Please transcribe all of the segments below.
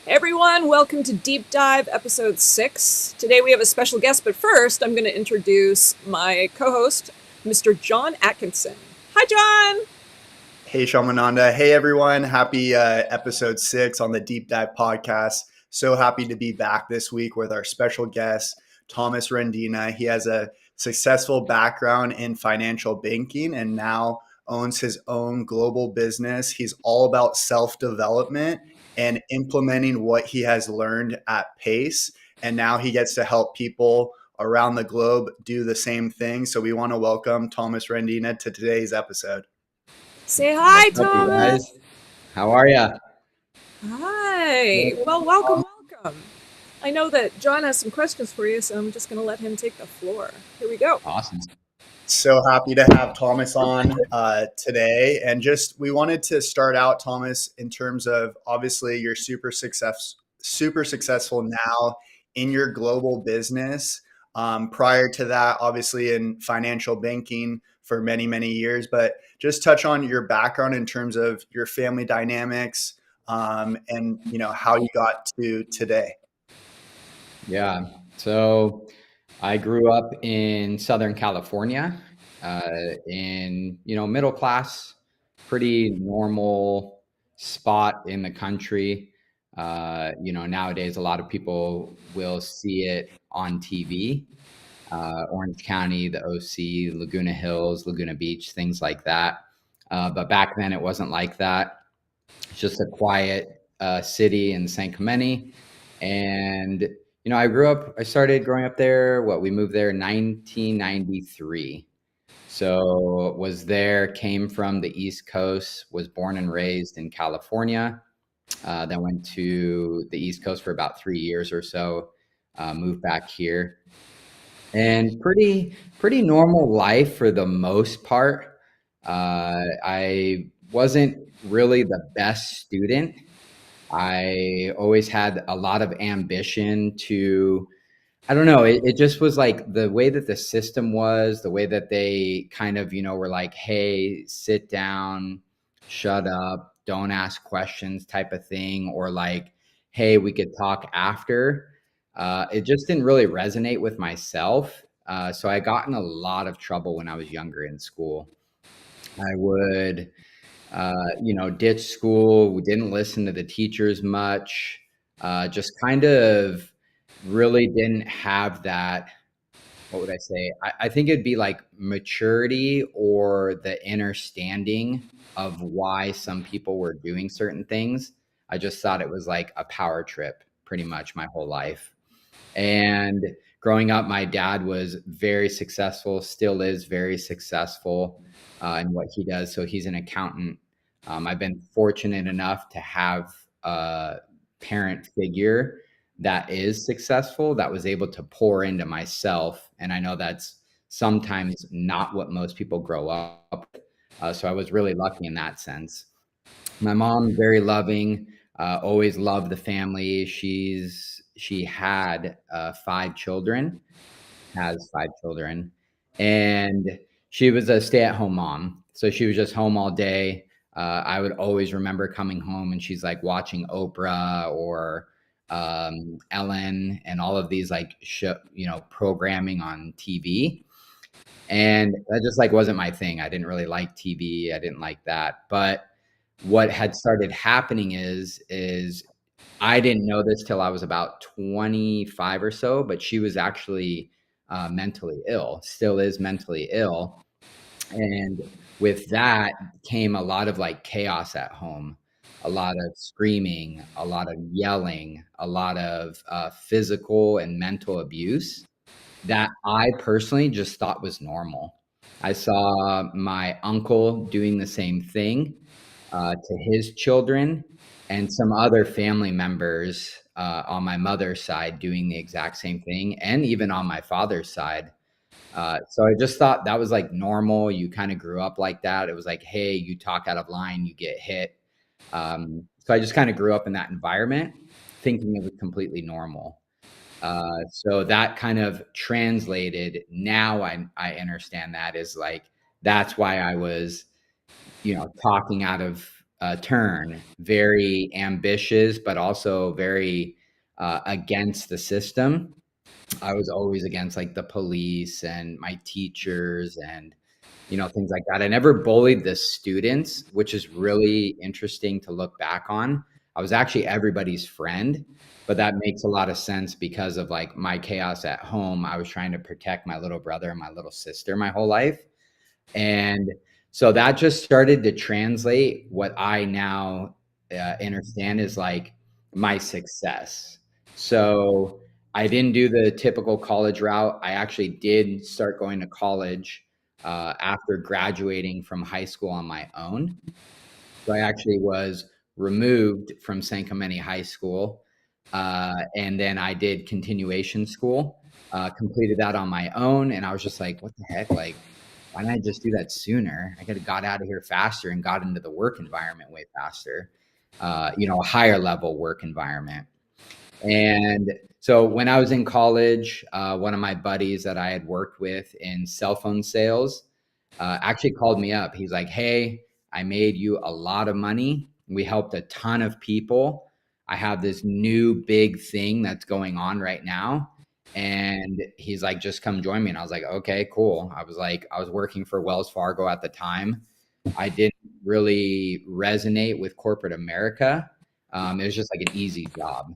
Hey everyone, welcome to Deep Dive episode 6. Today we have a special guest, but first I'm going to introduce my co host, Mr. John Atkinson. Hi, John! Hey, Shyamananda. Hey, everyone. Happy episode 6 on the Deep Dive podcast. So happy to be back this week with our special guest, Thomas Rendina. He has a successful background in financial banking and now owns his own global business. He's all about self development and implementing what he has learned at pace. And now he gets to help people around the globe do the same thing. So we want to welcome Thomas Rendina to today's episode. Say What's hi, up, you guys? Thomas! How are ya? Hi! Well, welcome. I know that John has some questions for you, so I'm just going to let him take the floor. Here we go. Awesome. So happy to have Thomas on today. And just we wanted to start out, Thomas, in terms of obviously you're super successful now in your global business. Prior to that, obviously in financial banking for many, many years. But just touch on your background in terms of your family dynamics and how you got to today. Yeah. So I grew up in Southern California, in middle class, pretty normal spot in the country. Nowadays a lot of people will see it on TV. Orange County, the OC, Laguna Hills, Laguna Beach, things like that. But back then it wasn't like that. It's just a quiet city in San Clemente. And, I started growing up there. We moved there in 1993. So was there, came from the East Coast, was born and raised in California. Then went to the East Coast for about 3 years or so, moved back here. And pretty normal life for the most part. I wasn't really the best student. I always had a lot of ambition to, I don't know, it just was like the way that the system was, the way that they kind of, were like, hey, sit down, shut up, don't ask questions type of thing, or like, hey, we could talk after. It just didn't really resonate with myself. So I got in a lot of trouble when I was younger in school. I would ditch school. We didn't listen to the teachers much. Just kind of really didn't have that. What would I say? I think it'd be like maturity or the understanding of why some people were doing certain things. I just thought it was like a power trip pretty much my whole life. And growing up, my dad was very successful, still is very successful in what he does. So he's an accountant. I've been fortunate enough to have a parent figure that is successful, that was able to pour into myself. And I know that's sometimes not what most people grow up with. So I was really lucky in that sense. My mom, very loving, always loved the family. She had 5 children, has 5 children, and she was a stay-at-home mom. So she was just home all day. I would always remember coming home and she's like watching Oprah or Ellen and all of these like programming on TV. And that just like wasn't my thing. I didn't really like TV. I didn't like that. But what had started happening is I didn't know this till I was about 25 or so, but she was actually mentally ill, still is mentally ill. And with that came a lot of like chaos at home, a lot of screaming, a lot of yelling, a lot of physical and mental abuse that I personally just thought was normal. I saw my uncle doing the same thing to his children and some other family members on my mother's side doing the exact same thing, and even on my father's side. So I just thought that was like normal. You kind of grew up like that. It was like, hey, you talk out of line, you get hit. So I just kind of grew up in that environment thinking it was completely normal. So that kind of translated. Now I understand that is like, that's why I was, talking out of turn, very ambitious, but also very against the system. I was always against like the police and my teachers and things like that. I never bullied the students, which is really interesting to look back on. I was actually everybody's friend, but that makes a lot of sense because of like my chaos at home. I was trying to protect my little brother and my little sister my whole life. And so that just started to translate what I now understand is like my success. So I didn't do the typical college route. I actually did start going to college after graduating from high school on my own. So I actually was removed from San Clemente High School. And then I did continuation school, completed that on my own. And I was just like, what the heck? Like, why didn't I just do that sooner? I could have got out of here faster and got into the work environment way faster, a higher level work environment. And so when I was in college, one of my buddies that I had worked with in cell phone sales actually called me up. He's like, hey, I made you a lot of money. We helped a ton of people. I have this new big thing that's going on right now. And he's like, just come join me. And I was like, okay, cool. I was working for Wells Fargo at the time. I didn't really resonate with corporate America. It was just like an easy job.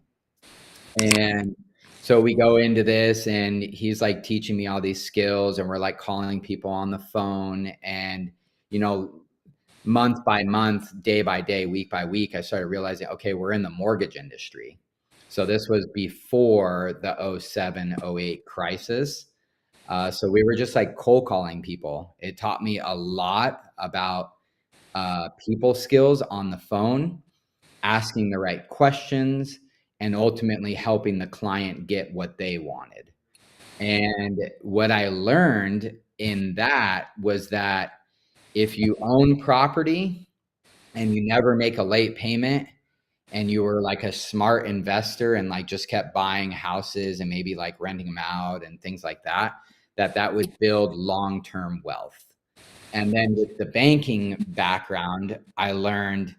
And so we go into this and he's like teaching me all these skills and we're like calling people on the phone and, month by month, day by day, week by week, I started realizing, okay, we're in the mortgage industry. So this was before the 07, 08 crisis. So we were just like cold calling people. It taught me a lot about people skills on the phone, asking the right questions, and ultimately helping the client get what they wanted. And what I learned in that was that if you own property and you never make a late payment and you were like a smart investor and like just kept buying houses and maybe like renting them out and things like that, that would build long-term wealth. And then with the banking background, I learned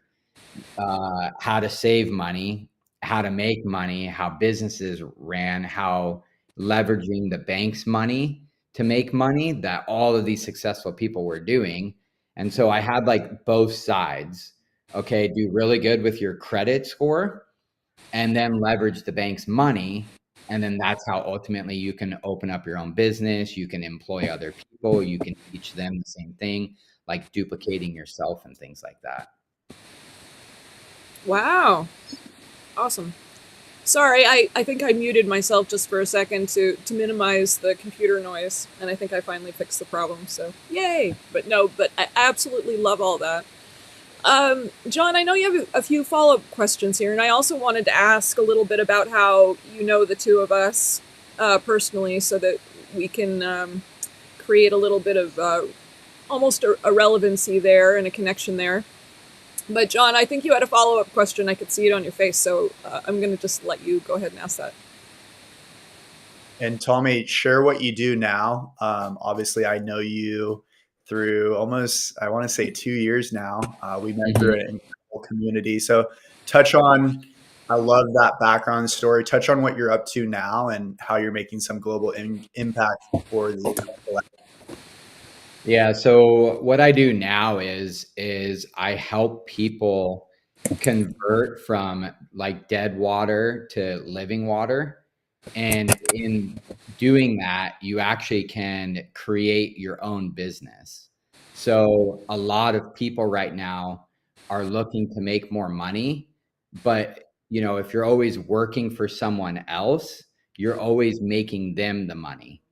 how to save money, how to make money, how businesses ran, how leveraging the bank's money to make money that all of these successful people were doing. And so I had like both sides. Okay, do really good with your credit score and then leverage the bank's money. And then that's how ultimately you can open up your own business. You can employ other people. You can teach them the same thing, like duplicating yourself and things like that. Wow. Awesome. Sorry, I think I muted myself just for a second to minimize the computer noise, and I think I finally fixed the problem, so yay! But I absolutely love all that. John, I know you have a few follow-up questions here, and I also wanted to ask a little bit about how you know the two of us personally, so that we can create a little bit of almost a relevancy there and a connection there. But John, I think you had a follow-up question. I could see it on your face, so I'm going to just let you go ahead and ask that. And Tommy, share what you do now. Obviously, I know you through almost, I want to say 2 years now. We met through an incredible community. So touch on, I love that background story. Touch on what you're up to now and how you're making some global impact for the collective. Yeah. So what I do now is I help people convert from like dead water to living water. And in doing that, you actually can create your own business. So a lot of people right now are looking to make more money, but if you're always working for someone else, you're always making them the money.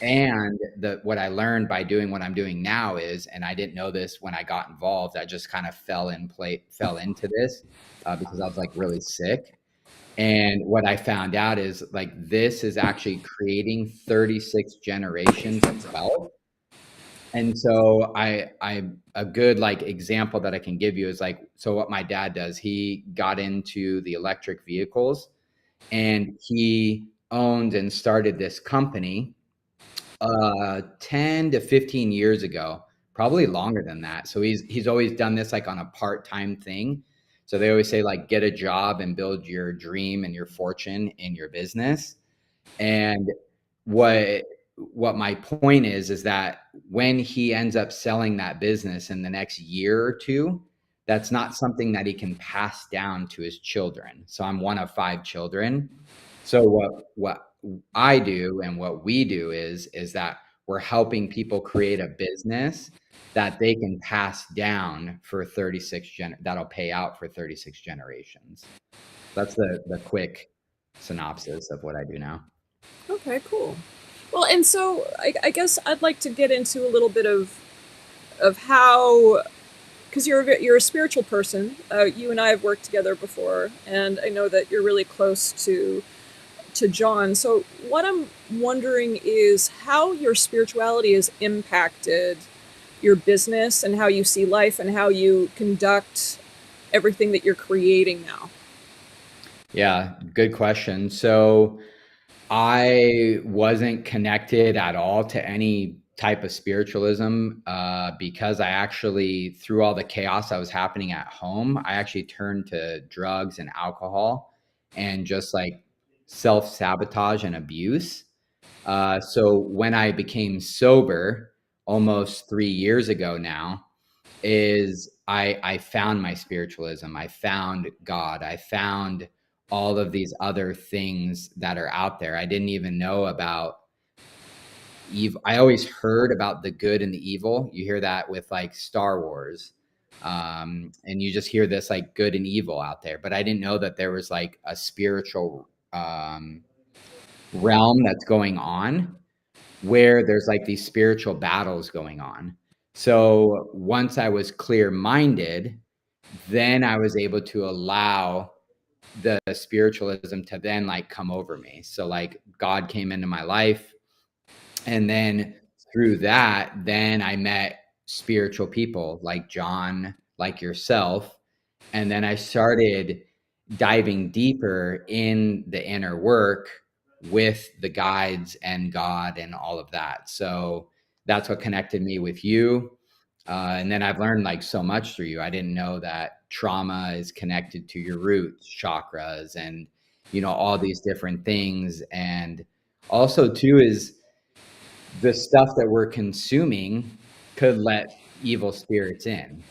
And what I learned by doing what I'm doing now is, and I didn't know this when I got involved, I just kind of fell into this because I was like really sick. And what I found out is like this is actually creating 36 generations of wealth. And so a good like example that I can give you is like, so what my dad does, he got into the electric vehicles and he owned and started this company 10 to 15 years ago, probably longer than that. So he's always done this like on a part-time thing. So they always say like get a job and build your dream and your fortune in your business. And what my point is that when he ends up selling that business in the next year or two, that's not something that he can pass down to his children. So I'm one of 5 children. So what I do and what we do is that we're helping people create a business that they can pass down for 36 that'll pay out for 36 generations. That's the quick synopsis of what I do now. Okay, cool. Well, and so I guess I'd like to get into a little bit of how, because you're a spiritual person. You and I have worked together before, and I know that you're really close to John. So what I'm wondering is how your spirituality has impacted your business and how you see life and how you conduct everything that you're creating now. Yeah, good question. So I wasn't connected at all to any type of spiritualism because I actually, through all the chaos that was happening at home, I actually turned to drugs and alcohol and just like self-sabotage and abuse. So when I became sober almost 3 years ago now, is I found my spiritualism. I found God. I found all of these other things that are out there. I didn't even know about evil. I always heard about the good and the evil. You hear that with like Star Wars. And you just hear this like good and evil out there, but I didn't know that there was like a spiritual realm that's going on where there's like these spiritual battles going on. So once I was clear-minded, then I was able to allow the spiritualism to then like come over me. So like God came into my life, and then through that, then I met spiritual people like John, like yourself, and then I started diving deeper in the inner work with the guides and God and all of that. So that's what connected me with you. And then I've learned like so much through you. I didn't know that trauma is connected to your roots, chakras, and, you know, all these different things. And also too is the stuff that we're consuming could let evil spirits in.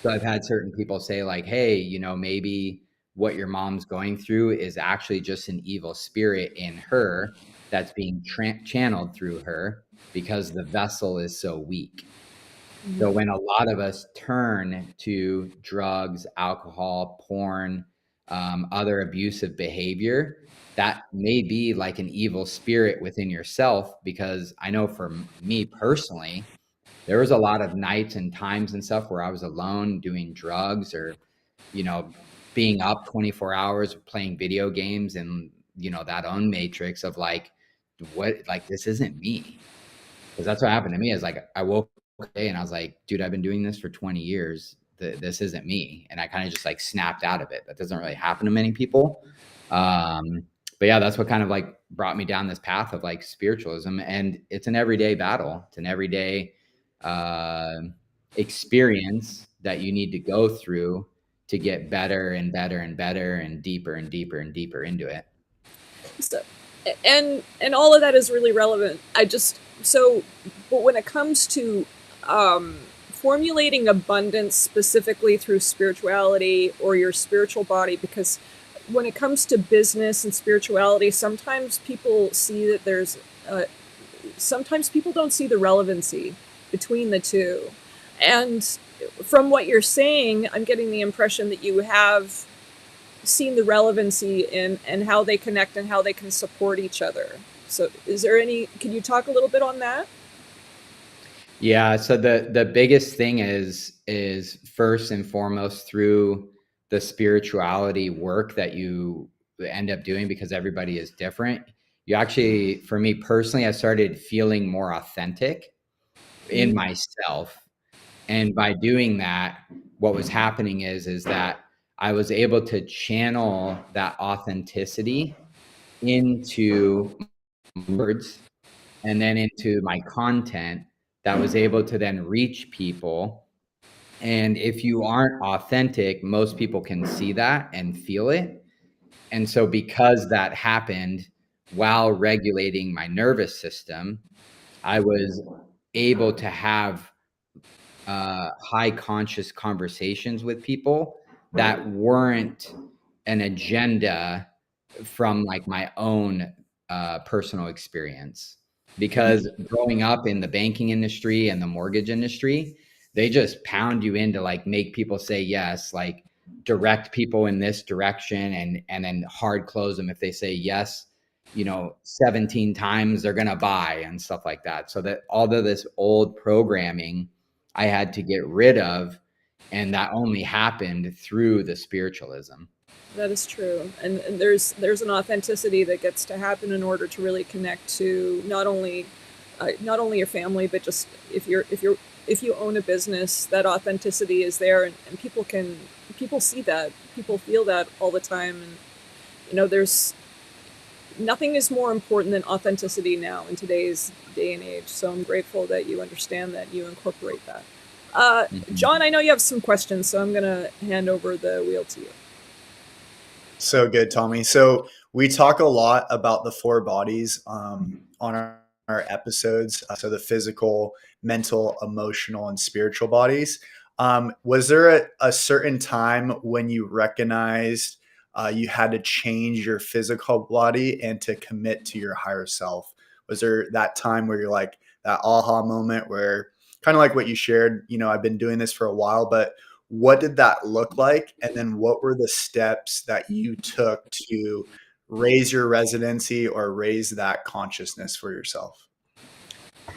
So I've had certain people say like, hey, you know, maybe what your mom's going through is actually just an evil spirit in her that's being channeled through her because the vessel is so weak. So when a lot of us turn to drugs, alcohol, porn, other abusive behavior, that may be like an evil spirit within yourself. Because I know for me personally, there was a lot of nights and times and stuff where I was alone doing drugs or, you know, being up 24 hours playing video games and, you know, that own matrix of like, what, like, this isn't me. Because that's what happened to me is like, I woke up one day and I was like, dude, I've been doing this for 20 years. This isn't me. And I kind of just like snapped out of it. That doesn't really happen to many people. But yeah, that's what kind of like brought me down this path of like spiritualism. And it's an everyday battle. It's an everyday experience that you need to go through to get better and better and better and deeper and deeper and deeper into it. So, and all of that is really relevant. But when it comes to formulating abundance specifically through spirituality or your spiritual body, because when it comes to business and spirituality, sometimes people see that sometimes people don't see the relevancy between the two. And from what you're saying, I'm getting the impression that you have seen the relevancy in and how they connect and how they can support each other. So can you talk a little bit on that? Yeah. So the biggest thing is first and foremost through the spirituality work that you end up doing, because everybody is different. You actually, for me personally, I started feeling more authentic in myself. And by doing that, what was happening is that I was able to channel that authenticity into words and then into my content that was able to then reach people. And if you aren't authentic, most people can see that and feel it. And so because that happened while regulating my nervous system, I was able to have high conscious conversations with people that weren't an agenda from like my own personal experience. Because growing up in the banking industry and the mortgage industry, they just pound you in to like make people say yes, like direct people in this direction, and then hard close them if they say yes, 17 times they're gonna buy and stuff like that. So that all of this old programming I had to get rid of, and that only happened through the spiritualism. That is true, and there's an authenticity that gets to happen in order to really connect to not only your family, but just if you own a business, that authenticity is there, and people see that, people feel that all the time, and there's nothing is more important than authenticity now in today's day and age. So I'm grateful that you understand that, you incorporate that. John, I know you have some questions, so I'm gonna hand over the wheel to you. So good, Tommy. So we talk a lot about the four bodies on our episodes. So the physical, mental, emotional, and spiritual bodies. Was there a certain time when you recognized you had to change your physical body and to commit to your higher self? Was there that time where you're like that aha moment where kind of like what you shared, I've been doing this for a while, but what did that look like? And then what were the steps that you took to raise your residency or raise that consciousness for yourself?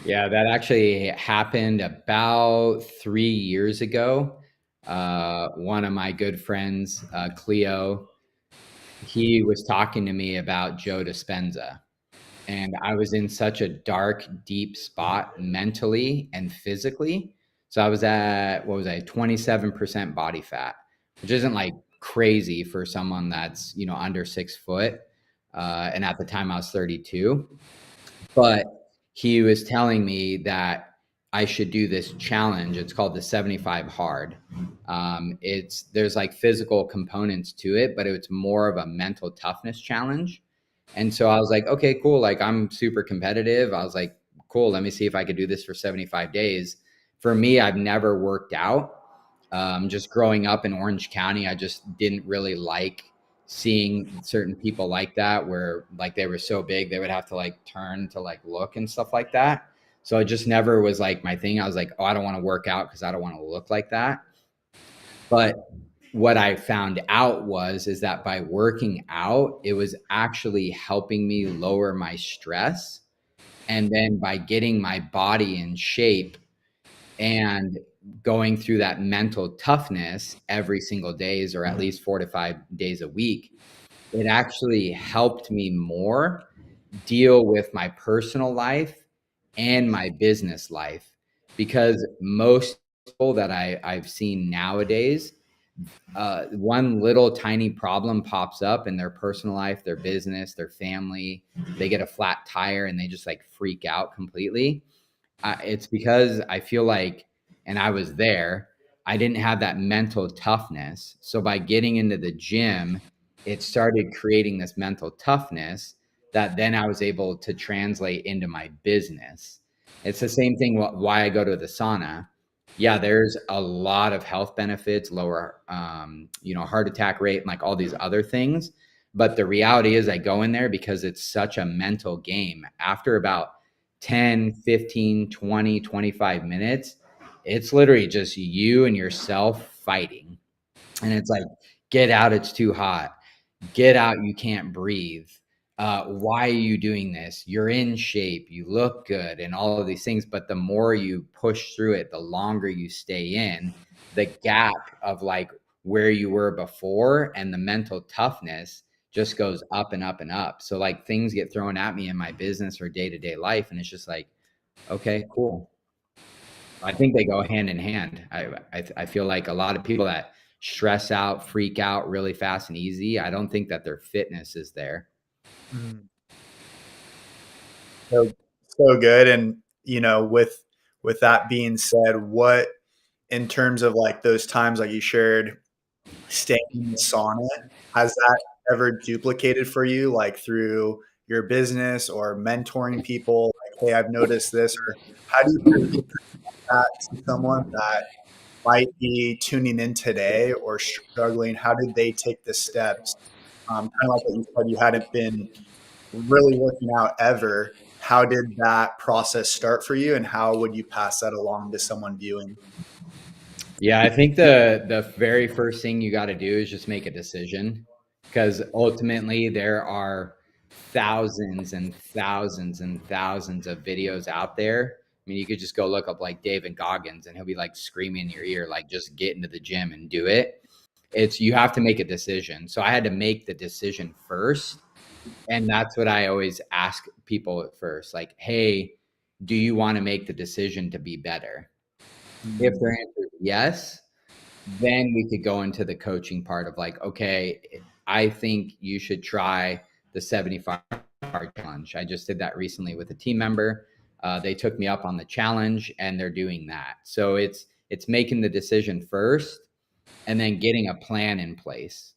Yeah, that actually happened about 3 years ago. One of my good friends, Cleo, he was talking to me about Joe Dispenza. And I was in such a dark, deep spot mentally and physically. So I was at, 27% body fat, which isn't like crazy for someone that's, under 6 foot. And at the time I was 32. But he was telling me that I should do this challenge. It's called the 75 hard. There's like physical components to it, but it's more of a mental toughness challenge. And so I was like, okay, cool. Like I'm super competitive. I was like, cool. Let me see if I could do this for 75 days. For me, I've never worked out. Just growing up in Orange County, I just didn't really like seeing certain people like that, where like they were so big, they would have to like turn to like look and stuff like that. So it just never was like my thing. I was like, oh, I don't want to work out because I don't want to look like that. But what I found out is that by working out, it was actually helping me lower my stress. And then by getting my body in shape and going through that mental toughness every single days, or at least 4 to 5 days a week, it actually helped me more deal with my personal life and my business life. Because most people that I've seen nowadays, one little tiny problem pops up in their personal life, their business, their family, they get a flat tire and they just like freak out completely. It's because I feel like, and I was there, I didn't have that mental toughness. So by getting into the gym, it started creating this mental toughness that then I was able to translate into my business. It's the same thing why I go to the sauna. Yeah, there's a lot of health benefits, lower, heart attack rate, and like all these other things. But the reality is I go in there because it's such a mental game. After about 10, 15, 20, 25 minutes, it's literally just you and yourself fighting. And it's like, get out, it's too hot. Get out, you can't breathe. Why are you doing this? You're in shape, you look good, and all of these things. But the more you push through it, the longer you stay in, the gap of like where you were before and the mental toughness just goes up and up and up. So like things get thrown at me in my business or day-to-day life, and it's just like, okay, cool. I think they go hand in hand. I feel like a lot of people that stress out, freak out really fast and easy, I don't think that their fitness is there. So, so good. And, with with that being said, what, in terms of like those times like you shared staying in the sauna, has that ever duplicated for you, like through your business or mentoring people? Like, hey, I've noticed this, or how do you quickly that to someone that might be tuning in today or struggling? How did they take the steps? Kind of like what you said, you hadn't been really working out ever. How did that process start for you, and how would you pass that along to someone viewing? Yeah, I think the very first thing you got to do is just make a decision, because ultimately there are thousands and thousands and thousands of videos out there. I mean, you could just go look up like David Goggins and he'll be like screaming in your ear, like, just get into the gym and do it. It's, you have to make a decision. So I had to make the decision first. And that's what I always ask people at first, like, hey, do you want to make the decision to be better? If their answer is yes, then we could go into the coaching part of like, okay, I think you should try the 75-hour challenge. I just did that recently with a team member. They took me up on the challenge and they're doing that. So it's making the decision first and then getting a plan in place.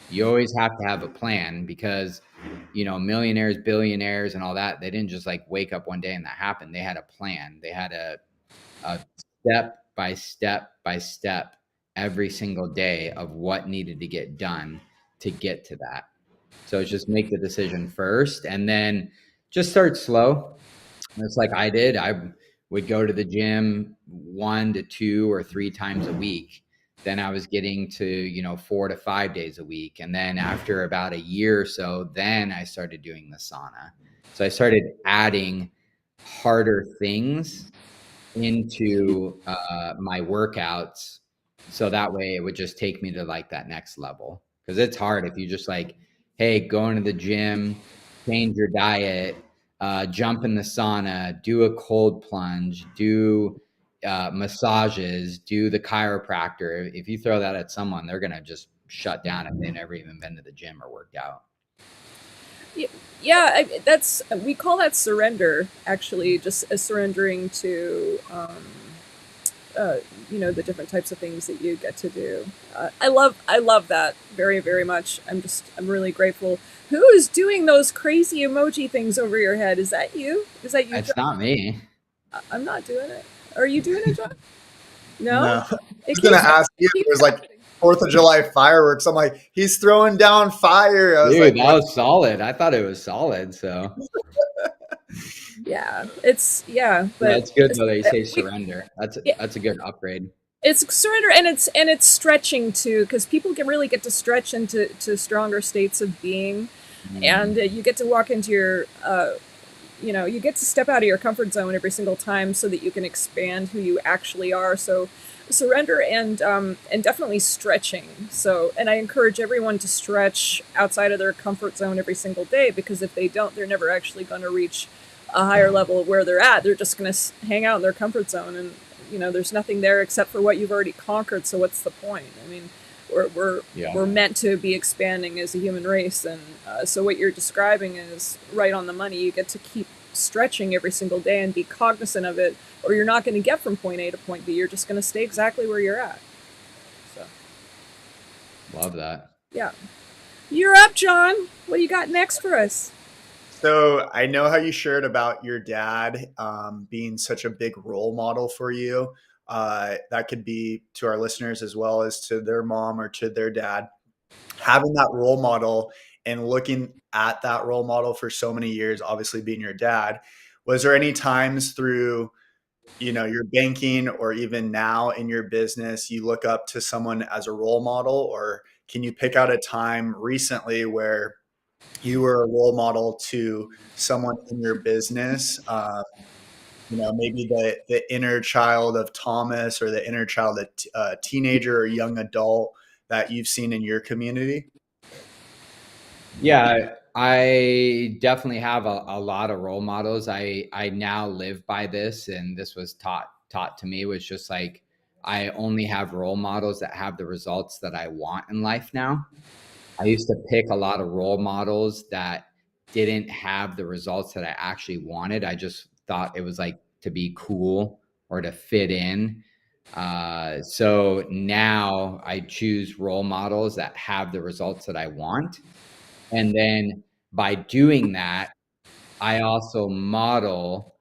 You always have to have a plan, because, you know, millionaires, billionaires and all that, they didn't just like wake up one day and that happened. They had a plan. They had a step by step by step every single day of what needed to get done to get to that. So it's just make the decision first and then just start slow. It's like I did. I would go to the gym 1 to 2 or 3 times a week. Then I was getting to, you know, 4 to 5 days a week. And then after about a year or so, then I started doing the sauna. So I started adding harder things into my workouts, so that way it would just take me to like that next level. Because it's hard if you just like, hey, go into the gym, change your diet, jump in the sauna, do a cold plunge, do massages, do the chiropractor. If you throw that at someone, they're gonna just shut down if they've never even been to the gym or worked out. Yeah, that's, we call that surrender, actually, just surrendering to you know, the different types of things that you get to do. I love that very, very much. I'm really grateful. Who is doing those crazy emoji things over your head? Is that you? Is that you, It's John? not me. I'm not doing it. Are you doing it, John? No. No, I It was gonna keeps ask you. it It keeps was like happening. 4th of July fireworks. I'm like, he's throwing down fire. I was Dude, like, that what? was solid. I thought it was solid. So Yeah, it's, yeah, yeah, but it's good though. They say we, surrender. yeah, That's a good upgrade. it's surrender, and it's stretching too, because people can really get to stretch into stronger states of being, and you get to walk into your you know, you get to step out of your comfort zone every single time so that you can expand who you actually are. So surrender and definitely stretching. So, and I encourage everyone to stretch outside of their comfort zone every single day, because if they don't, they're never actually going to reach a higher level of where they're at. They're just going to hang out in their comfort zone, and you know, there's nothing there except for what you've already conquered. So what's the point? I mean, Yeah. we're meant to be expanding as a human race, and so what you're describing is right on the money. You get to keep stretching every single day and be cognizant of it, or you're not going to get from point A to point B. You're just going to stay exactly where you're at. So Love that. yeah, you're up, John. What do you got next for us? So I know how you shared about your dad being such a big role model for you. That could be to our listeners as well as to their mom or to their dad. Having that role model and looking at that role model for so many years, obviously being your dad, was there any times through, you know, your banking or even now in your business, you look up to someone as a role model? Or can you pick out a time recently where you were a role model to someone in your business? You know, maybe the inner child of Thomas or the inner child of teenager or young adult that you've seen in your community? Yeah, I definitely have a lot of role models. I now live by this, and this was taught to me, was just like, I only have role models that have the results that I want in life now. I used to pick a lot of role models that didn't have the results that I actually wanted. I just thought it was like to be cool or to fit in. So now I choose role models that have the results that I want. And then by doing that, I also model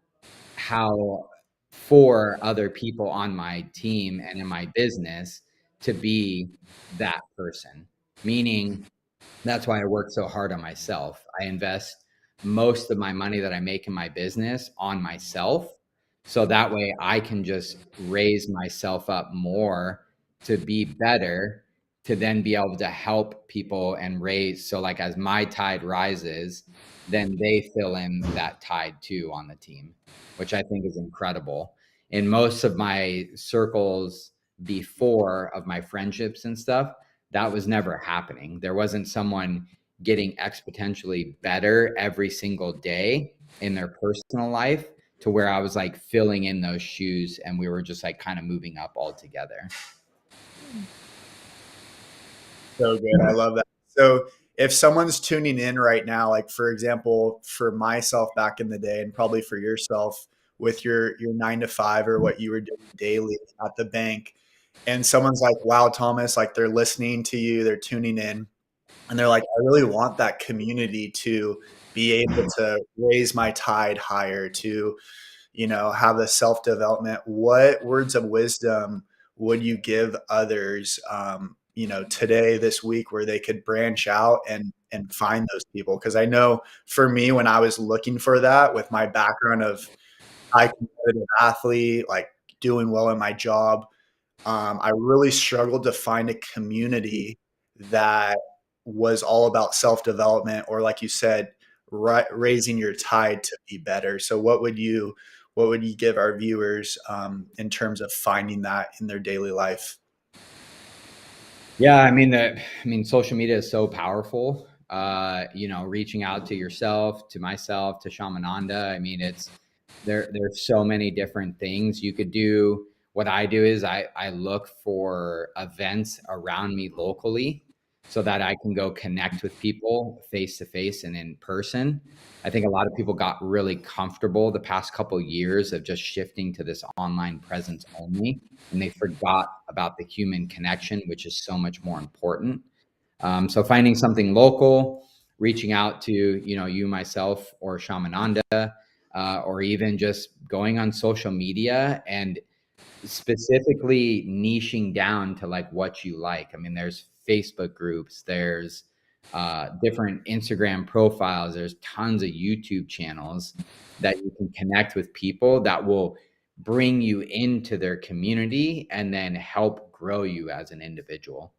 how for other people on my team and in my business to be that person. Meaning, that's why I work so hard on myself. I invest most of my money that I make in my business on myself. So that way I can just raise myself up more to be better, to then be able to help people and raise. So, like, as my tide rises, then they fill in that tide too on the team, which I think is incredible. In most of my circles before of my friendships and stuff, that was never happening. There wasn't someone getting exponentially better every single day in their personal life to where I was like filling in those shoes and we were just like kind of moving up all together. So good. I love that. So if someone's tuning in right now, like for example, for myself back in the day, and probably for yourself with your 9 to 5 or what you were doing daily at the bank, and someone's like, wow, Thomas, like they're listening to you, they're tuning in, and they're like, I really want that community to be able to raise my tide higher, to have the self-development. What words of wisdom would you give others, today, this week, where they could branch out and find those people? Because I know for me, when I was looking for that with my background of high competitive athlete, like doing well in my job, I really struggled to find a community that was all about self-development, or like you said, raising your tide to be better. So what would you give our viewers in terms of finding that in their daily life? Yeah, social media is so powerful. Reaching out to yourself, to myself, to Shamananda. There's so many different things you could do. What I do is I look for events around me locally so that I can go connect with people face to face and in person. I think a lot of people got really comfortable the past couple of years of just shifting to this online presence only, and they forgot about the human connection, which is so much more important. So finding something local, reaching out to, you, myself, or Shamananda, or even just going on social media and specifically niching down to like what you like. There's Facebook groups, there's different Instagram profiles, there's tons of YouTube channels that you can connect with people that will bring you into their community and then help grow you as an individual.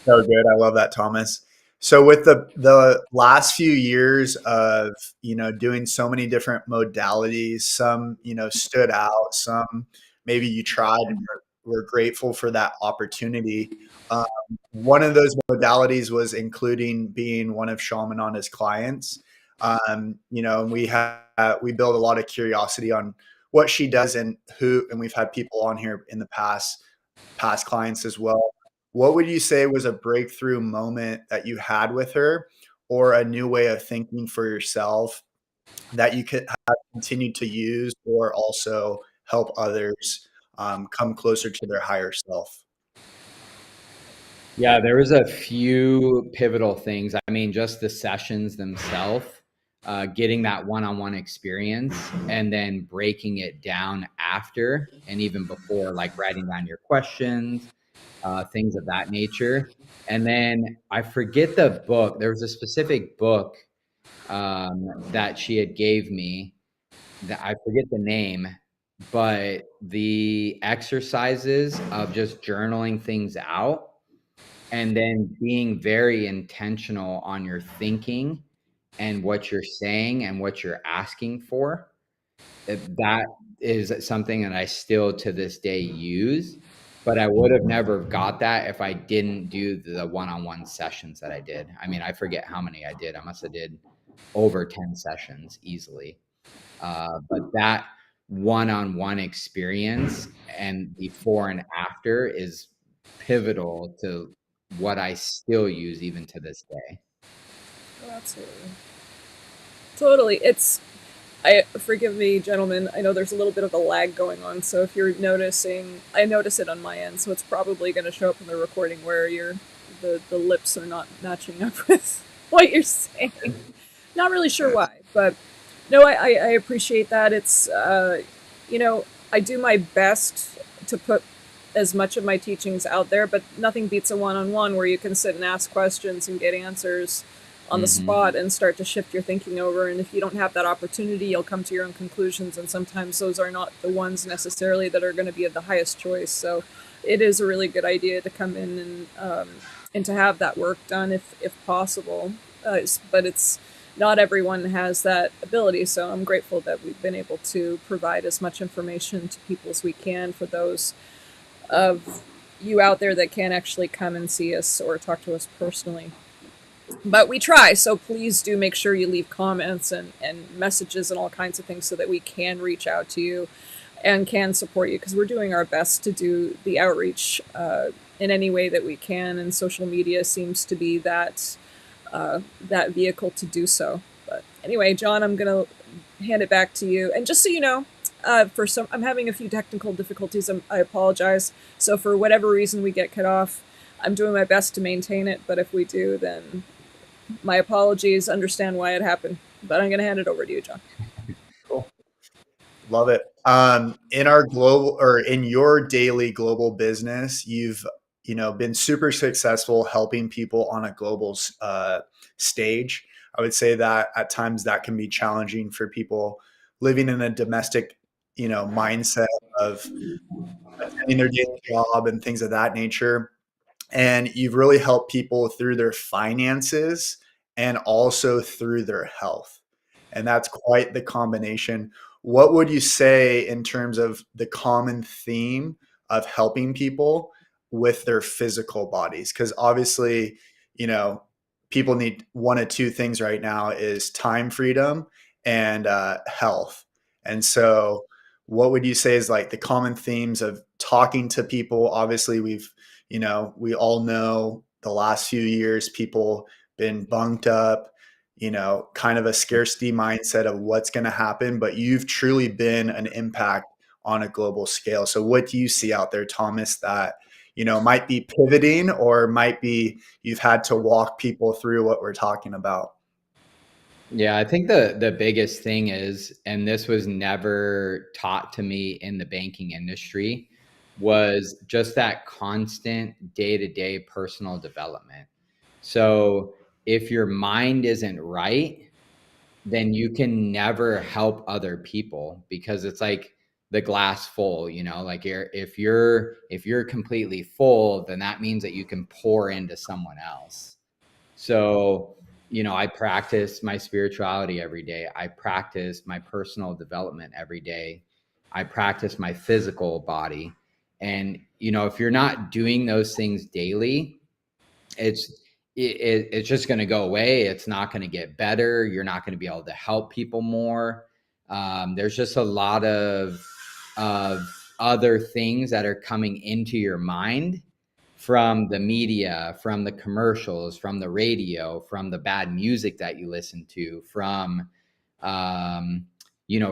So good. I love that, Thomas. So with the last few years of doing so many different modalities, some stood out, some maybe you tried and were grateful for that opportunity. Um, One of those modalities was including being one of Shamananda's clients. And we build a lot of curiosity on what she does and who, and we've had people on here in the past clients as well. What would you say was a breakthrough moment that you had with her, or a new way of thinking for yourself that you could have continued to use, or also help others come closer to their higher self? Yeah, there was a few pivotal things. Just the sessions themselves, getting that one-on-one experience and then breaking it down after and even before, like writing down your questions, things of that nature. And then I forget the book. There was a specific book that she had gave me that I forget the name, but the exercises of just journaling things out and then being very intentional on your thinking and what you're saying and what you're asking for. That is something that I still to this day use, but I would have never got that if I didn't do the one-on-one sessions that I did. I forget how many I did. I must have did over 10 sessions easily. But that one-on-one experience and before and after is pivotal to what I still use even to this day. Oh, absolutely. Totally. Forgive me, gentlemen. I know there's a little bit of a lag going on, so if you're noticing, I notice it on my end, so it's probably going to show up in the recording where the lips are not matching up with what you're saying. Not really sure why, but no, I appreciate that. It's I do my best to put as much of my teachings out there, but nothing beats a one-on-one where you can sit and ask questions and get answers on the spot and start to shift your thinking over. And if you don't have that opportunity, you'll come to your own conclusions, and sometimes those are not the ones necessarily that are going to be of the highest choice. So it is a really good idea to come in and to have that work done if possible. But it's not everyone has that ability, so I'm grateful that we've been able to provide as much information to people as we can for those of you out there that can't actually come and see us or talk to us personally. But we try, so please do make sure you leave comments and messages and all kinds of things so that we can reach out to you and can support you, because we're doing our best to do the outreach in any way that we can, and social media seems to be that vehicle to do so. But anyway, John, I'm gonna hand it back to you. And just so you know, I'm having a few technical difficulties. I apologize. So for whatever reason we get cut off, I'm doing my best to maintain it. But if we do, then my apologies. Understand why it happened. But I'm gonna hand it over to you, John. Cool. Love it. In our global or in your daily global business, you've been super successful helping people on a global stage. I would say that at times that can be challenging for people living in a domestic, mindset of attending their daily job and things of that nature. And you've really helped people through their finances and also through their health. And that's quite the combination. What would you say in terms of the common theme of helping people with their physical bodies? Because obviously, people need one of two things right now is time freedom and health. And so what would you say is like the common themes of talking to people? Obviously, we all know the last few years people been bunked up, kind of a scarcity mindset of what's going to happen, but you've truly been an impact on a global scale. So what do you see out there, Thomas, that, might be pivoting or might be you've had to walk people through what we're talking about? Yeah, I think the biggest thing is, and this was never taught to me in the banking industry, was just that constant day-to-day personal development. So if your mind isn't right, then you can never help other people, because it's like the glass full, like if you're completely full, then that means that you can pour into someone else. So, I practice my spirituality every day. I practice my personal development every day. I practice my physical body. And, if you're not doing those things daily, it's it's just going to go away. It's not going to get better. You're not going to be able to help people more. There's just a lot of other things that are coming into your mind from the media, from the commercials, from the radio, from the bad music that you listen to, from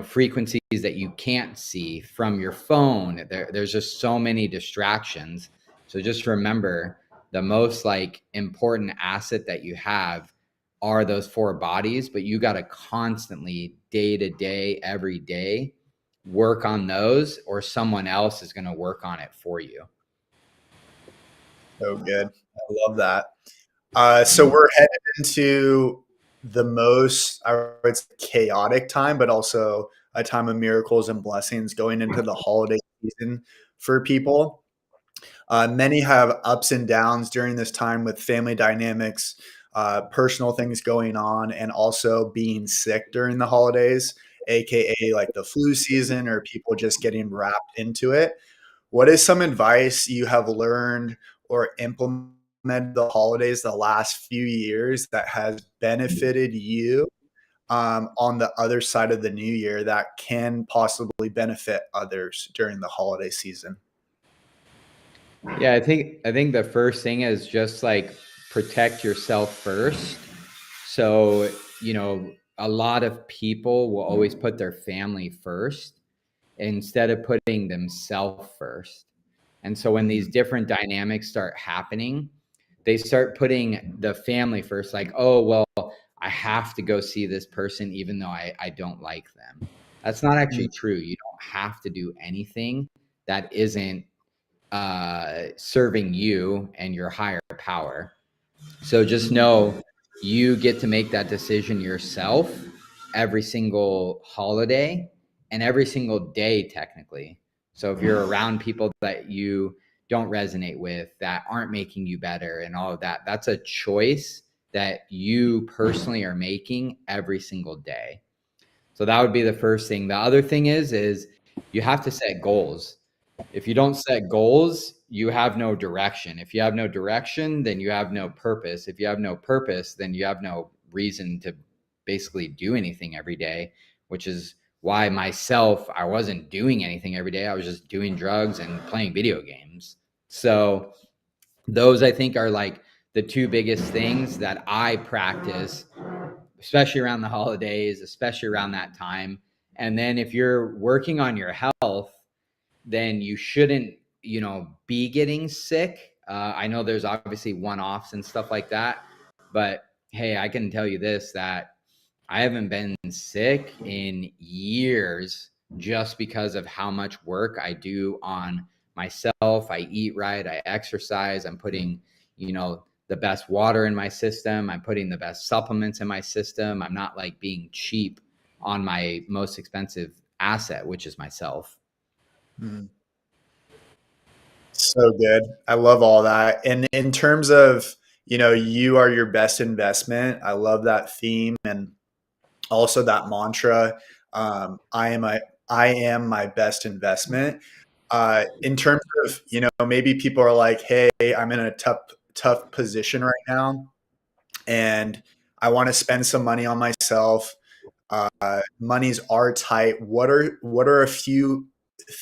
frequencies that you can't see, from your phone. There's just so many distractions. So just remember, the most important asset that you have are those four bodies, but you got to constantly, day to day, every day, work on those, or someone else is going to work on it for you. So good. I love that. So we're headed into the most, I would say, chaotic time, but also a time of miracles and blessings going into the holiday season for people. Many have ups and downs during this time with family dynamics, personal things going on, and also being sick during the holidays, aka like the flu season or people just getting wrapped into it. What is some advice you have learned or implemented the holidays the last few years that has benefited you on the other side of the new year that can possibly benefit others during the holiday season? Yeah, I think the first thing is just protect yourself first. So, a lot of people will always put their family first instead of putting themselves first. And so when these different dynamics start happening, they start putting the family first, like, oh, well, I have to go see this person even though I don't like them. That's not actually true. You don't have to do anything that isn't serving you and your higher power. So just know you get to make that decision yourself every single holiday and every single day, technically. So if you're around people that you don't resonate with, that aren't making you better and all of that, that's a choice that you personally are making every single day. So that would be the first thing. The other thing is you have to set goals. If you don't set goals, you have no direction. If you have no direction, then you have no purpose. If you have no purpose, then you have no reason to basically do anything every day, which is why myself, I wasn't doing anything every day. I was just doing drugs and playing video games. So those, I think, are like the two biggest things that I practice, especially around the holidays, especially around that time. And then if you're working on your health, then you shouldn't, be getting sick. I know there's obviously one-offs and stuff like that, but hey, I can tell you this, that I haven't been sick in years just because of how much work I do on myself. I eat right, I exercise, I'm putting, the best water in my system, I'm putting the best supplements in my system. I'm not like being cheap on my most expensive asset, which is myself. So good. I love all that. And in terms of, you are your best investment. I love that theme and also that mantra. I am my best investment. In terms of, maybe people are like, hey, I'm in a tough position right now, and I want to spend some money on myself. Monies are tight. What are a few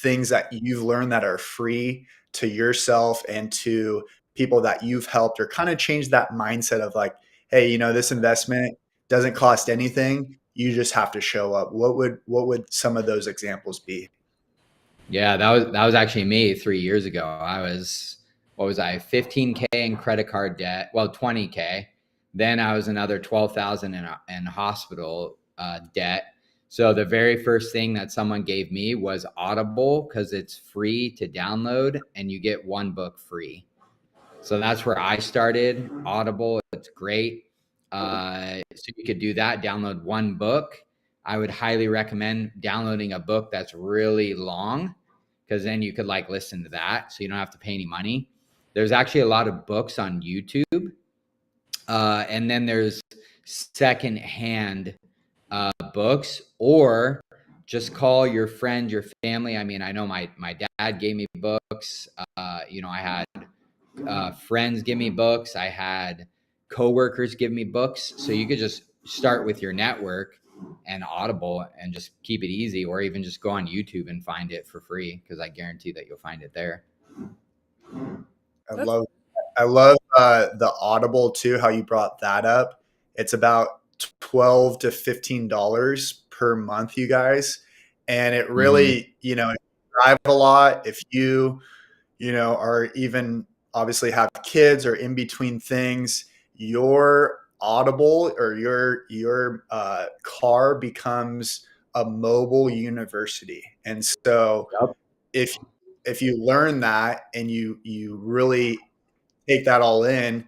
things that you've learned that are free to yourself and to people that you've helped, or kind of change that mindset of like, hey, this investment doesn't cost anything. You just have to show up. What would some of those examples be? Yeah, that was actually me 3 years ago. I was, what was I, 15K in credit card debt, well, 20K. Then I was another 12,000 in hospital debt. So the very first thing that someone gave me was Audible, because it's free to download and you get one book free. So that's where I started. Audible, it's great. So you could do that, download one book. I would highly recommend downloading a book that's really long, because then you could like listen to that, so you don't have to pay any money. There's actually a lot of books on YouTube. And then there's secondhand books, or just call your friend, your family. I mean, I know my dad gave me books. I had friends give me books. I had coworkers give me books. So you could just start with your network and Audible and just keep it easy, or even just go on YouTube and find it for free, because I guarantee that you'll find it there. I That's love I love the Audible too, how you brought that up. It's about $12 to $15 per month, you guys. And it Mm-hmm. really, if you drive a lot, if you, are even obviously have kids or in between things, your Audible or your car becomes a mobile university. And so Yep. if if you learn that and you really take that all in,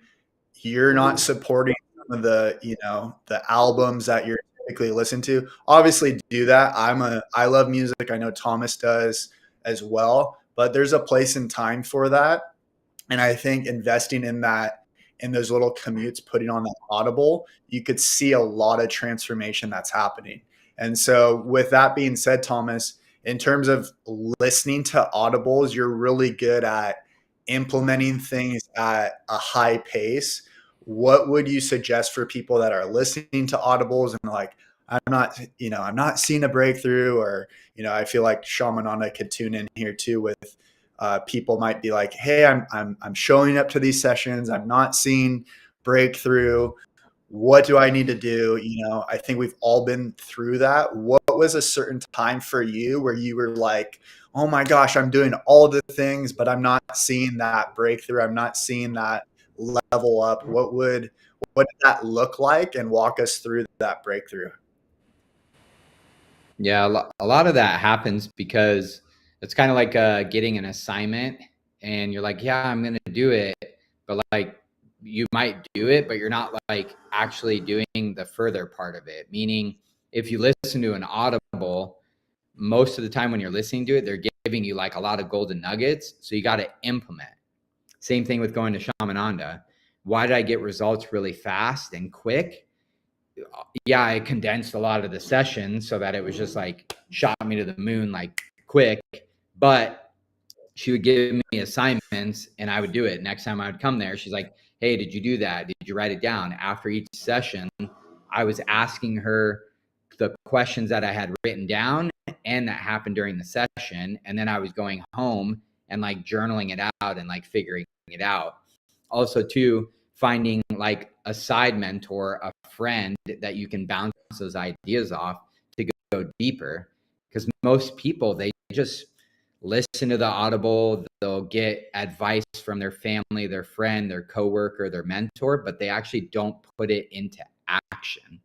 you're not supporting some of the albums that you're typically listen to. Obviously do that. I love music. I know Thomas does as well, but there's a place and time for that. And I think investing in that, in those little commutes, putting on that Audible, you could see a lot of transformation that's happening. And so, with that being said, Thomas, in terms of listening to audibles, you're really good at implementing things at a high pace. What would you suggest for people that are listening to audibles and like, I'm not seeing a breakthrough, or, I feel like Shyamananda could tune in here too with people might be like, hey, I'm showing up to these sessions, I'm not seeing breakthrough. what do I need to do? I think we've all been through that. What was a certain time for you where you were like, oh my gosh, I'm doing all the things, but I'm not seeing that breakthrough. I'm not seeing that level up. What did that look like? And walk us through that breakthrough. Yeah, a lot of that happens because it's kind of like getting an assignment and you're like, yeah, I'm going to do it. But like you might do it, but you're not like actually doing the further part of it. Meaning, if you listen to an Audible, most of the time when you're listening to it, they're giving you like a lot of golden nuggets. So you got to implement. Same thing with going to Shyamananda. Why did I get results really fast and quick? Yeah, I condensed a lot of the sessions so that it was just like shot me to the moon like quick. But she would give me assignments and I would do it. Next time I would come there, she's like, hey, did you do that? Did you write it down? After each session, I was asking her the questions that I had written down and that happened during the session. And then I was going home and like journaling it out and like figuring it out. Also, too, finding like a side mentor, a friend that you can bounce those ideas off to go deeper. Because most people, they just listen to the Audible, they'll get advice from their family, their friend, their coworker, their mentor, but they actually don't put it into action.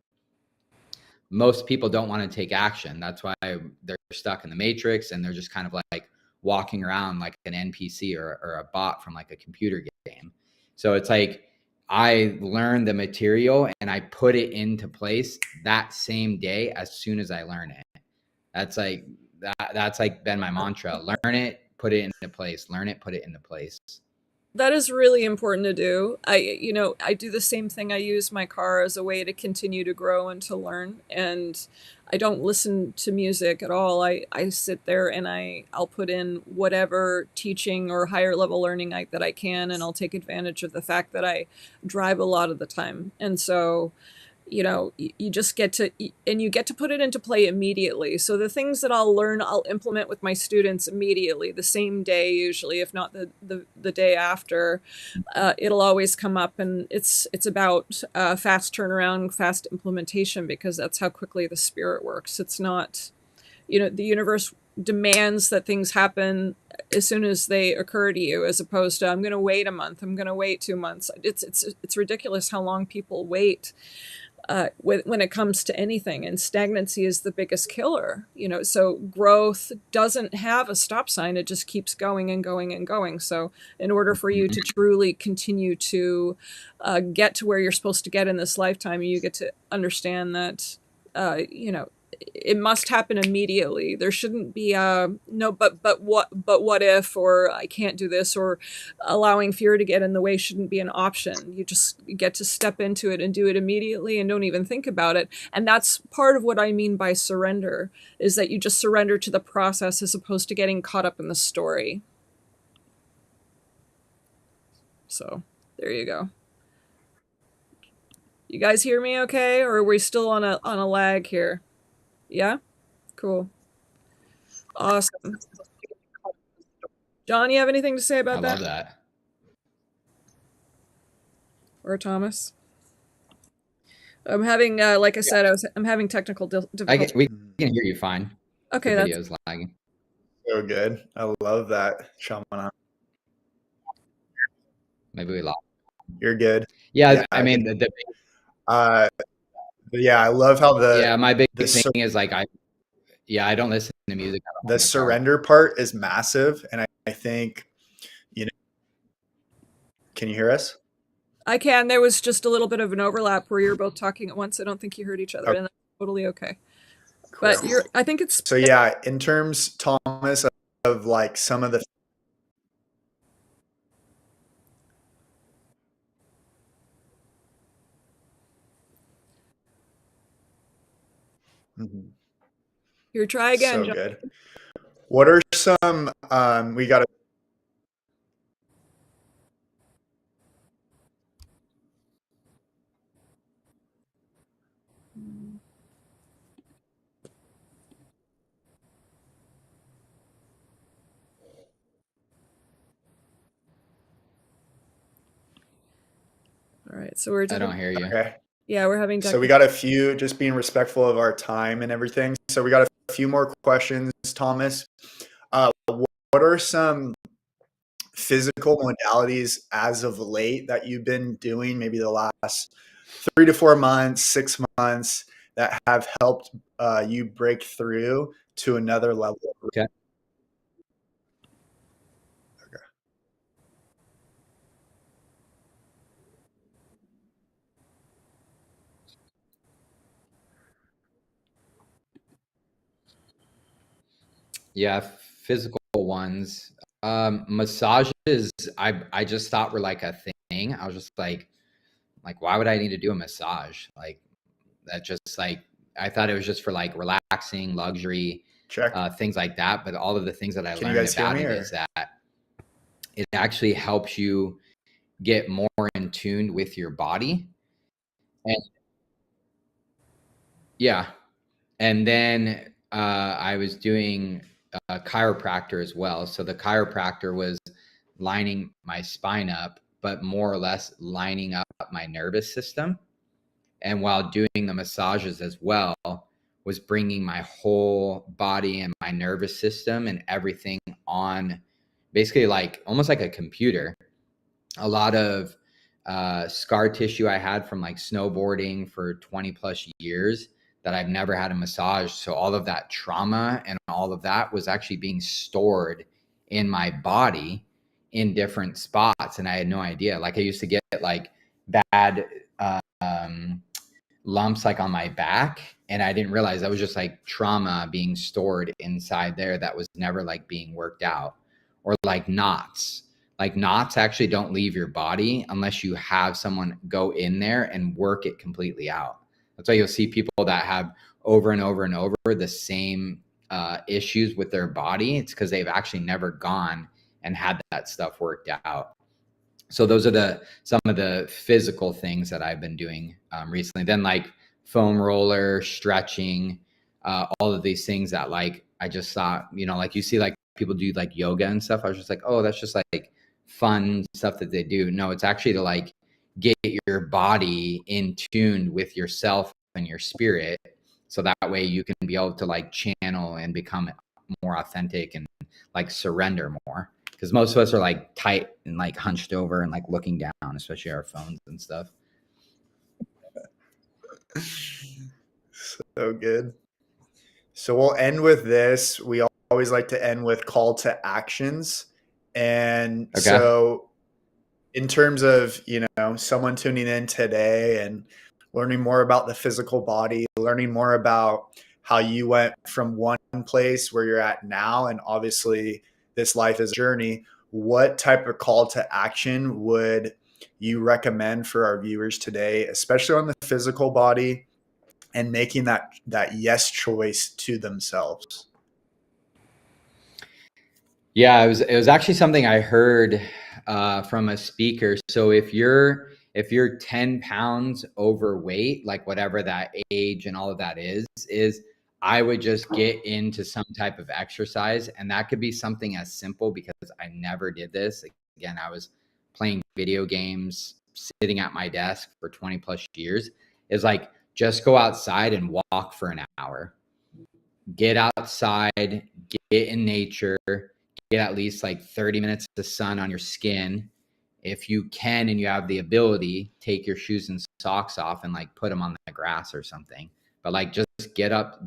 Most people don't want to take action. That's why they're stuck in the matrix and they're just kind of like walking around like an NPC or a bot from like a computer game. So it's like I learned the material and I put it into place that same day as soon as I learn it. That's like been my mantra. Learn it, put it into place. Learn it, put it into place. That is really important to do. I do the same thing. I use my car as a way to continue to grow and to learn. And I don't listen to music at all. I sit there and I'll put in whatever teaching or higher level learning that I can, and I'll take advantage of the fact that I drive a lot of the time. And so you just get to, and you get to put it into play immediately. So the things that I'll learn, I'll implement with my students immediately, the same day usually, if not the day after. It'll always come up, and it's about fast turnaround, fast implementation, because that's how quickly the spirit works. It's not, the universe demands that things happen as soon as they occur to you, as opposed to, I'm going to wait a month, I'm going to wait 2 months. It's ridiculous how long people wait when it comes to anything, and stagnancy is the biggest killer. So growth doesn't have a stop sign. It just keeps going and going and going. So in order for you to truly continue to get to where you're supposed to get in this lifetime, you get to understand that it must happen immediately. There shouldn't be no but what if, or I can't do this, or allowing fear to get in the way shouldn't be an option. You just get to step into it and do it immediately and don't even think about it. And that's part of what I mean by surrender, is that you just surrender to the process as opposed to getting caught up in the story. So there you go. You guys hear me okay, or are we still on a lag here? Yeah? Cool. Awesome. John, you have anything to say about that? I love that. Or Thomas? I'm having, like I said, I'm having technical difficulties. We can hear you fine. Okay, the that's video's lagging. So good. I love that, Shyamananda. Maybe we lost. You're good. Yeah, I mean, yeah, I love how my big thing is like I don't listen to music. The surrender part is massive, and I think, can you hear us? I can. There was just a little bit of an overlap where you were both talking at once. I don't think you heard each other, and that's totally okay. Cool. But I think it's... So yeah, in terms, Thomas, of like some of the... Here, try again, So John. good. What are some, we got to... All right, so we're... I don't hear you. Okay. Yeah, we're having So we technical. got a few, just being respectful of our time and everything. So we got a few more questions, Thomas. What are some physical modalities as of late that you've been doing, maybe the last 3 to 4 months, 6 months, that have helped you break through to another level? Okay. Yeah, physical ones. Massages, I just thought were like a thing. I was just like why would I need to do a massage? Like that just like I thought it was just for like relaxing, luxury, Check. things like that. But all of the things that I Can you learned guys hear about me? it is that it actually helps you get more in tune with your body. And yeah, and then I was doing a chiropractor as well. So the chiropractor was lining my spine up, but more or less lining up my nervous system. And while doing the massages as well, was bringing my whole body and my nervous system and everything on basically like almost like a computer. A lot of scar tissue I had from like snowboarding for 20 plus years that I've never had a massage. So all of that trauma and all of that was actually being stored in my body in different spots. And I had no idea. Like I used to get like bad lumps like on my back. And I didn't realize that was just like trauma being stored inside there that was never like being worked out. Or like knots. Like knots actually don't leave your body unless you have someone go in there and work it completely out. That's why you'll see people that have over and over and over the same issues with their body. It's because they've actually never gone and had that stuff worked out. So those are the some of the physical things that I've been doing recently. Then like foam roller, stretching, all of these things that like I just thought, like you see like people do like yoga and stuff. I was just like, oh, that's just like fun stuff that they do. No, it's actually to like get your body in tune with yourself and your spirit, so that way you can be able to like channel and become more authentic and like surrender more, because most of us are like tight and like hunched over and like looking down, especially our phones and stuff. So good. So we'll end with this. We always like to end with call to actions. And Okay. so, in terms of, someone tuning in today and learning more about the physical body, learning more about how you went from one place where you're at now, and obviously this life is a journey, what type of call to action would you recommend for our viewers today, especially on the physical body and making that yes choice to themselves? Yeah, it was actually something I heard from a speaker. So if you're 10 pounds overweight, like whatever that age and all of that is I would just get into some type of exercise. And that could be something as simple, because I never did this. Again, I was playing video games, sitting at my desk for 20 plus years. Is like just go outside and walk for an hour. Get outside, get in nature, get at least like 30 minutes of sun on your skin. If you can and you have the ability, take your shoes and socks off and like put them on the grass or something. But like just get up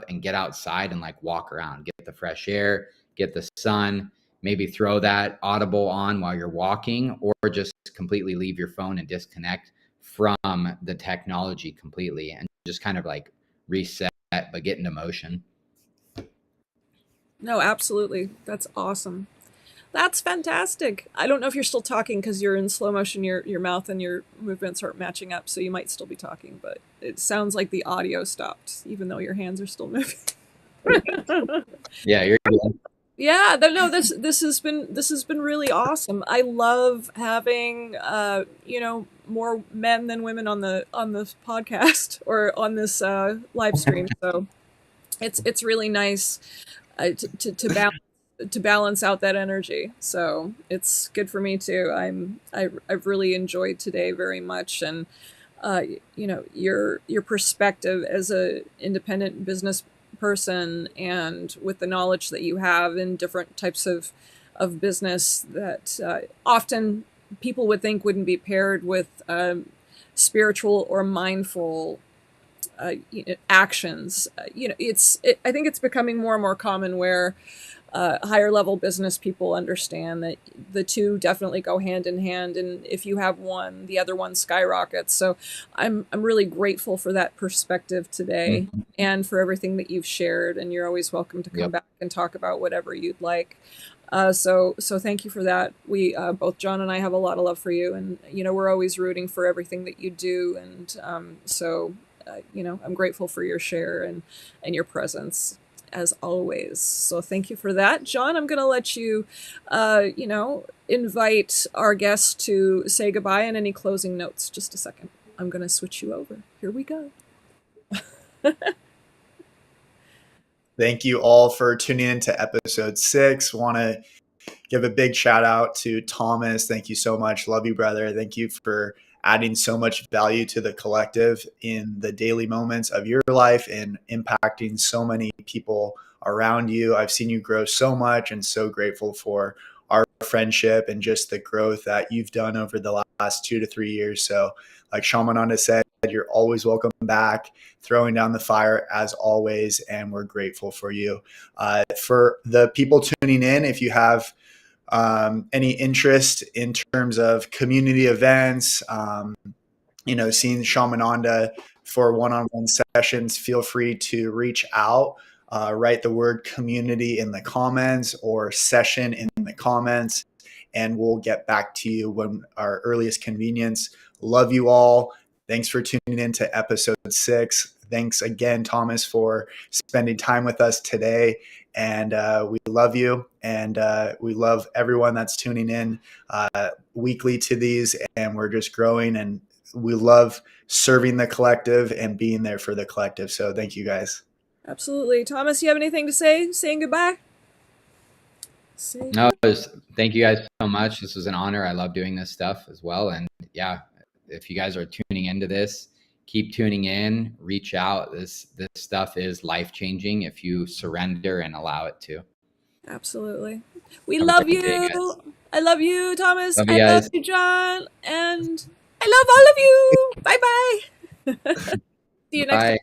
and get outside and like walk around, get the fresh air, get the sun, maybe throw that Audible on while you're walking, or just completely leave your phone and disconnect from the technology completely and just kind of like reset, but get into motion. No, absolutely. That's awesome. That's fantastic. I don't know if you're still talking because you're in slow motion. Your mouth and your movements aren't matching up, so you might still be talking. But it sounds like the audio stopped, even though your hands are still moving. Yeah, you're good. Yeah, no, this has been really awesome. I love having more men than women on the podcast or on this live stream. So it's really nice to balance out that energy. So it's good for me too. I've really enjoyed today very much, and your perspective as a independent business person, and with the knowledge that you have in different types of business that often people would think wouldn't be paired with spiritual or mindful actions. I think it's becoming more and more common where higher level business people understand that the two definitely go hand in hand, and if you have one, the other one skyrockets. So I'm really grateful for that perspective today, and for everything that you've shared. And you're always welcome to come back and talk about whatever you'd like. So thank you for that. We both John and I have a lot of love for you, and we're always rooting for everything that you do. And I'm grateful for your share and your presence as always. So thank you for that. John, I'm going to let you, invite our guests to say goodbye and any closing notes. Just a second. I'm going to switch you over. Here we go. Thank you all for tuning in to episode 6. Want to give a big shout out to Thomas. Thank you so much. Love you, brother. Thank you for adding so much value to the collective in the daily moments of your life and impacting so many people around you. I've seen you grow so much, and so grateful for our friendship and just the growth that you've done over the last 2 to 3 years. So like Shyamananda said, you're always welcome back, throwing down the fire as always, and we're grateful for you. For the people tuning in, if you have any interest in terms of community events, seeing Shyamananda for one-on-one sessions, feel free to reach out. Write the word community in the comments or session in the comments, and we'll get back to you when our earliest convenience. Love you all. Thanks for tuning in to episode 6. Thanks again, Thomas, for spending time with us today. And we love you, and we love everyone that's tuning in weekly to these, and we're just growing, and we love serving the collective and being there for the collective. So thank you guys. Absolutely. Thomas, you have anything to say? Saying goodbye? Thank you guys so much. This was an honor. I love doing this stuff as well. And yeah, if you guys are tuning into this, keep tuning in, reach out. This stuff is life-changing if you surrender and allow it to. Absolutely. We love you. I love you, Thomas. Love you I guys. love you, John. And I love all of you. Bye-bye. See you next time.